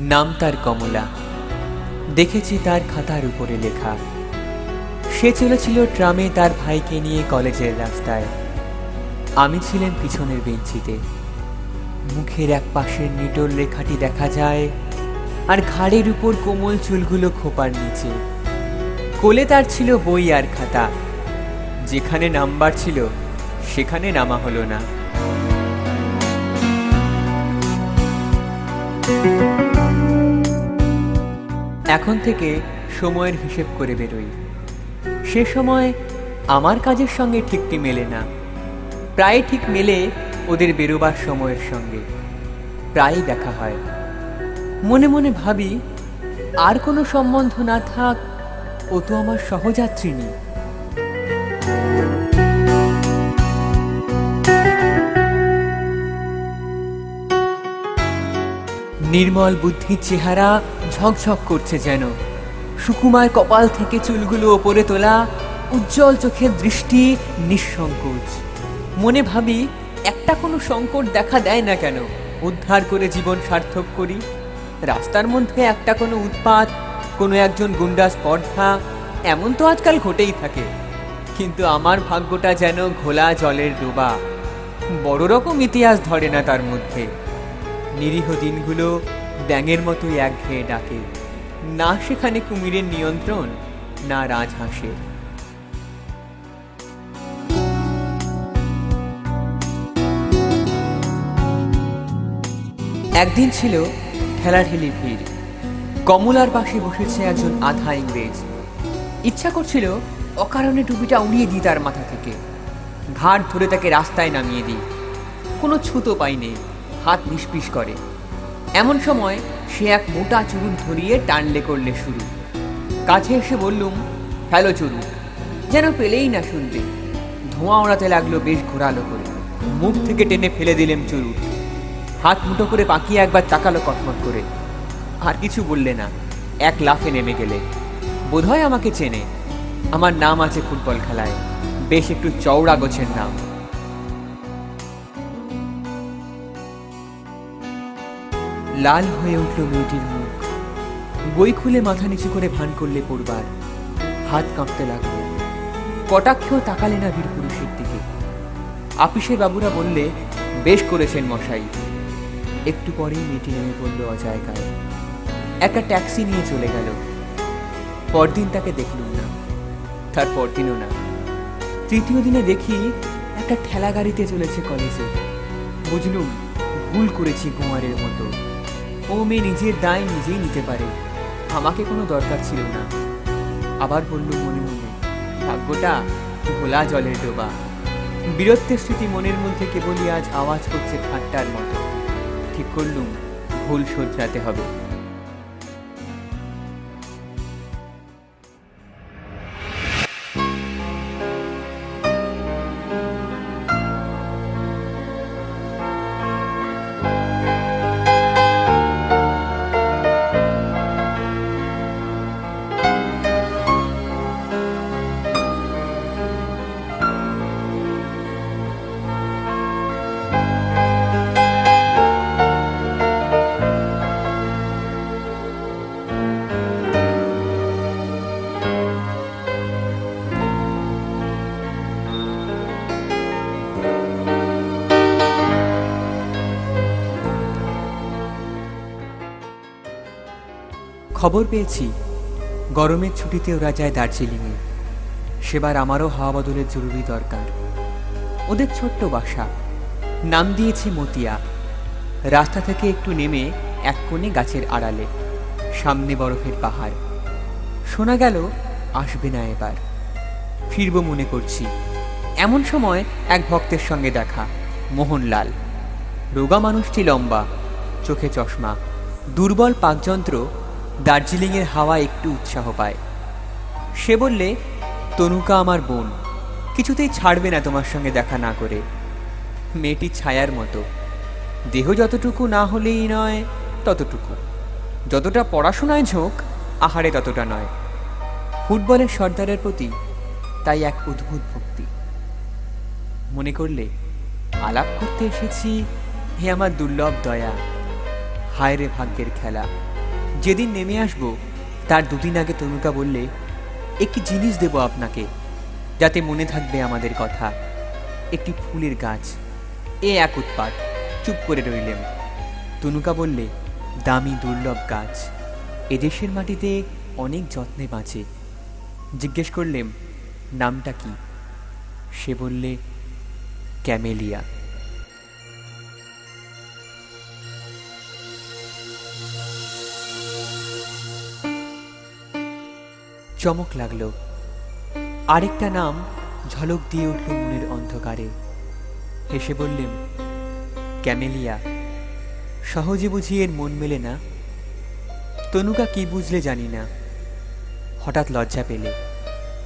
নাম তার কমলা। দেখেছি তার খাতার উপরে লেখা। সে চলেছিল ট্রামে তার ভাইকে নিয়ে কলেজের রাস্তায়। আমি ছিলাম পিছনের বেঞ্চিতে। মুখের এক পাশের নিটোল রেখাটি দেখা যায়, আর ঘাড়ের উপর কোমল চুলগুলো খোপার নিচে। কোলে তার ছিল বই আর খাতা। যেখানে নাম্বার ছিল সেখানে নামা হলো না। এখন থেকে সময়ের হিসেব করে বেরোই। সে সময় আমার কাজের সঙ্গে ঠিকটি মেলে না, প্রায় ঠিক মেলে ওদের বেরোবার সময়ের সঙ্গে। প্রায়ই দেখা হয়। মনে মনে ভাবি, আর কোনো সম্বন্ধ না থাক, ও তো আমার সহযাত্রিনী। নির্মল বুদ্ধির চেহারা ঝকঝক করছে যেন। সুকুমার কপাল থেকে চুলগুলো ওপরে তোলা, উজ্জ্বল চোখের দৃষ্টি নিঃসংকোচ। মনে ভাবি, একটা কোনো সংকট দেখা দেয় না কেন, উদ্ধার করে জীবন সার্থক করি। রাস্তার মধ্যে একটা কোনো উৎপাত, কোনো একজন গুন্ডা স্পর্ধা, এমন তো আজকাল ঘটেই থাকে। কিন্তু আমার ভাগ্যটা যেন ঘোলা জলের ডোবা, বড় রকম ইতিহাস ধরে না তার মধ্যে। নিরীহ দিনগুলো ব্যাঙের মতোই একঘেয়ে ডাকে। না সেখানে কুমিরের নিয়ন্ত্রণ, না রাজহাঁসের। একদিন ছিল ঠেলাঠেলি ভিড়। কমলার পাশে বসেছে একজন আধা ইংরেজ। ইচ্ছা করছিল অকারণে টুপিটা উড়িয়ে দিই তার মাথা থেকে, ঘাড় ধরে তাকে রাস্তায় নামিয়ে দিই। কোনো ছুতো পাই নেই, হাত নিষ্পিস করে। এমন সময় সে এক মোটা চুরুট ধরিয়ে টানলে করলে শুরু। কাছে এসে বললুম, ফেলো চুরুট। যেন পেলেই না শুনতে। ধোঁয়া ওড়াতে লাগলো বেশ ঘোরালো করে। মুখ থেকে টেনে ফেলে দিলেম চুরুট। হাত মুঠো করে পাকিয়ে একবার তাকালো কটমট করে। আর কিছু বললে না, এক লাফে নেমে গেলে। বোধহয় আমাকে চেনে। আমার নাম আছে ফুটবল খেলায়, বেশ একটু চওড়া গোছের নাম। লাল হয়ে উঠল মেয়েটির মুখ। বই খুলে মাথা নিচু করে ভান করলে পড়বার। হাত কাঁপতে লাগলো। কটাক্ষেও তাকালে না বীর পুরুষের দিকে। আপিসের বাবুরা বললে, বেশ করেছেন মশাই। একটু পরেই মেয়েটি নেমে পড়ল অজায়গায়। একটা ট্যাক্সি নিয়ে চলে গেল। পরদিন তাকে দেখলুম না, তার পরদিনও না। তৃতীয় দিনে দেখি একটা ঠেলা গাড়িতে চলেছে কলেজে। বুঝলুম, ভুল করেছি কুমারের মতো। ও মেয়ে নিজের দায় নিজেই নিতে পারে, আমাকে কোনো দরকার ছিল না। আবার বললুম মনে মনে, ভাগ্যটা ঘোলা জলের ডোবা। বীরত্বের স্মৃতি মনের মধ্যে কেবলই আজ আওয়াজ করছে ঠাট্টার মতো। ঠিক করলুম, ভুল শোধরাতে হবে। খবর পেয়েছি গরমের ছুটিতে ওরা যায় দার্জিলিংয়ে। সেবার আমারও হাওয়া বদলের জরুরি দরকার। ওদের ছোট্ট বাসা, নাম দিয়েছে মতিয়া। রাস্তা থেকে একটু নেমে এক কোণে গাছের আড়ালে, সামনে বরফের পাহাড়। শোনা গেল আসবে না এবার। ফিরব মনে করছি। এমন সময় এক ভক্তের সঙ্গে দেখা, মোহনলাল। রোগা মানুষটি লম্বা, চোখে চশমা, দুর্বল পাকযন্ত্র। দার্জিলিংয়ের হাওয়া একটু উৎসাহ পায়। সে বললে, তনুকা আমার বোন, কিছুতেই ছাড়বে না তোমার সঙ্গে দেখা না করে। মেয়েটি ছায়ার মতো, দেহ যতটুকু না হলেই নয় ততটুকু। যতটা পড়াশোনায় ঝোঁক, আহারে ততটা নয়। ফুটবলের সর্দারের প্রতি তাই এক অদ্ভুত ভক্তি। মনে করলে, আলাপ করতে এসেছি, হে আমার দুর্লভ দয়া। হায় রে ভাগ্যের খেলা। যেদিন নেমে আসব তার দুদিন আগে তনুকা বললে, একটি জিনিস দেব আপনাকে, যাতে মনে থাকবে আমাদের কথা। একটি ফুলের গাছ। এ এক উৎপাত, চুপ করে রইলেম। তনুকা বললে, দামি দুর্লভ গাছ, এদেশের মাটিতে অনেক যত্নে বাঁচে। জিজ্ঞেস করলেম, নামটা কি? সে বললে, ক্যামেলিয়া। চমক লাগলো। আরেকটা নাম ঝলক দিয়ে উঠল মনের অন্ধকারে। হেসে বললেম, ক্যামেলিয়া। সহজে বুঝি এর মন মেলে না? তনুকা কি বুঝলে জানি না, হঠাৎ লজ্জা পেলে,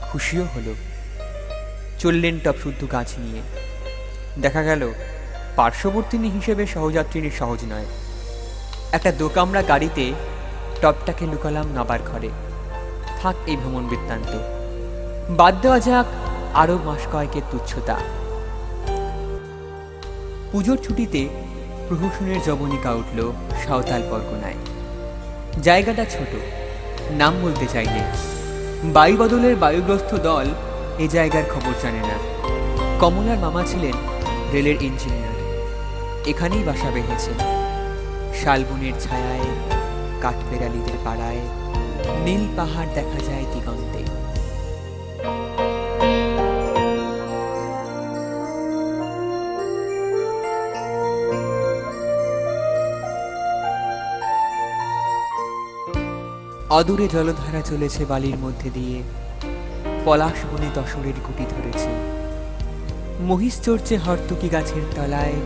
খুশিও হলো। চললেন টপ শুদ্ধ গাছ নিয়ে। দেখা গেল পার্শ্ববর্তিনী হিসেবে সহযাত্রিনী সহজ নয়। একটা দোকামরা গাড়িতে টপটাকে লুকালাম নাবার ঘরে। থাক এই ভ্রমণ বৃত্তান্ত, বাদ দেওয়া যাক আরো মাস কয়েকের তুচ্ছতা। পুজোর ছুটিতে প্রহসনের জবনিকা উঠল সাঁওতাল পরগনায়। জায়গাটা ছোট, নাম বলতে চাইলে। বায়ু বদলের বায়ুগ্রস্ত দল এ জায়গার খবর জানে না। কমলার মামা ছিলেন রেলের ইঞ্জিনিয়ার, এখানেই বাসা বেঁধেছেন। শালবনের ছায়ায়, কাঠবেড়ালিদের পাড়ায় নীল পাহাড় দেখা যায় দিগন্তে। অদূরে জলধারা চলেছে বালির মধ্যে দিয়ে। পলাশ বনে তসরের গুটি ধরেছে। মহিষ চড়ছে হরতুকি গাছের তলায়,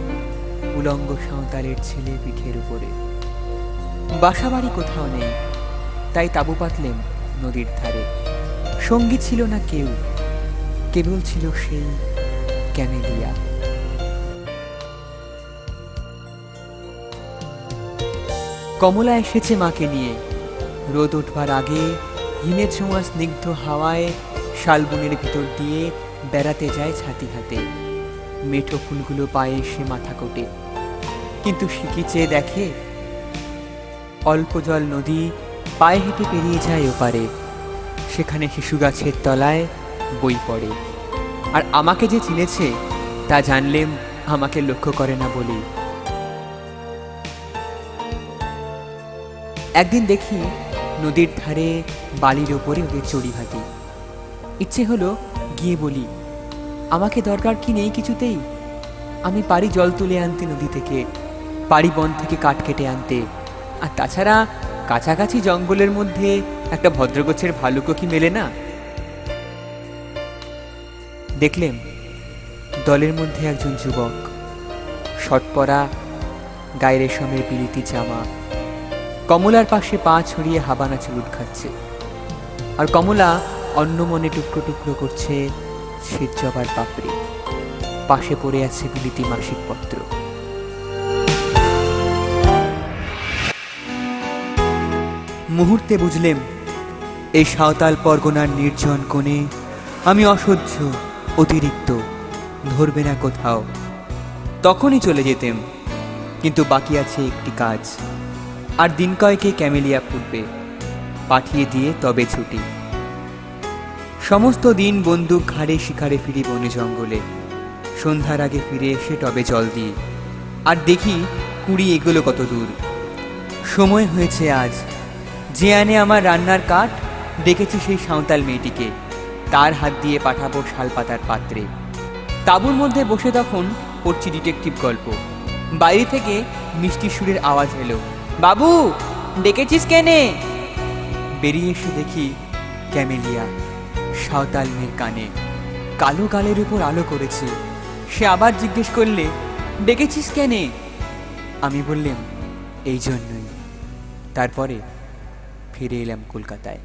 উলঙ্গ সাঁওতালের ছেলে পিঠের উপরে। বাসাবাড়ি কোথাও নেই, তাই তাঁবু পাতলেম নদীর ধারে। সঙ্গী ছিল না কেউ, কেবল ছিল সেই ক্যামেলিয়া। কমলা এসেছে মাকে নিয়ে। রোদ উঠবার আগে হিমের ছোঁয়া স্নিগ্ধ হাওয়ায় শালবনের ভিতর দিয়ে বেড়াতে যায় ছাতি হাতে। মেঠো ফুলগুলো পায়ে এসে মাথা কোটে, কিন্তু সিকি চেয়ে দেখে অল্প জল নদী পায়ে হেঁটে পেরিয়ে যায় ওপারে। সেখানে শিশু গাছের তলায় বই পড়ে। আর আমাকে যে চিনেছে তা জানলেম আমাকে লক্ষ্য করে না বলি। একদিন দেখি নদীর ধারে বালির ওপরে ওদের চড়িভাতি। ইচ্ছে হলো গিয়ে বলি, আমাকে দরকার কি নেই কিছুতেই? আমি পারি জল তুলে আনতে নদী থেকে, পারি বন থেকে কাঠ কেটে আনতে। আর তাছাড়া কাছাকাছি জঙ্গলের মধ্যে একটা ভদ্রগোছের ভালুকও কি মেলে না? দেখলেম দলের মধ্যে একজন যুবক, শর্ট পরা, গায়ে রেশমের বিলিতি জামা, কমলার পাশে পা ছড়িয়ে হাবানা চুরুট খাচ্ছে। আর কমলা অন্যমনে টুকরো টুকরো করছে শ্বেত জবার পাপড়ি। পাশে পড়ে আছে বিলিতি মাসিক পত্র। মুহূর্তে বুঝলেম এই সাঁওতাল পরগনার নির্জন কোণে আমি অসহ্য, অতিরিক্ত, ধরবে না কোথাও। তখনই চলে যেতেম, কিন্তু বাকি আছে একটি কাজ। আর দিন কয়েকে ক্যামেলিয়া ফুটবে, পাঠিয়ে দিয়ে তবে ছুটি। সমস্ত দিন বন্দুক ঘাড়ে শিকারে ফিরি বনে জঙ্গলে। সন্ধ্যার আগে ফিরে এসে টবে জল দিই, আর দেখি কুড়ি এগুলো কত দূর। সময় হয়েছে আজ। যে আনে আমার রান্নার কাঠ, ডেকেছি সেই সাঁওতাল মেয়েটিকে, তার হাত দিয়ে পাঠাবো শালপাতার পাত্রে। তাঁবুর মধ্যে বসে তখন পড়ছি ডিটেকটিভ গল্প। বাইরে থেকে মিষ্টি সুরের আওয়াজ এলো, বাবু ডেকেছিস কেনে? বেরিয়ে এসে দেখি ক্যামেলিয়া সাঁওতাল মেয়ের কানে, কালো গালের উপর আলো করেছে। সে আবার জিজ্ঞেস করলে, ডেকেছিস কেনে? আমি বললাম, এই জন্যই। তারপরে ফিরে এলাম কলকাতায়।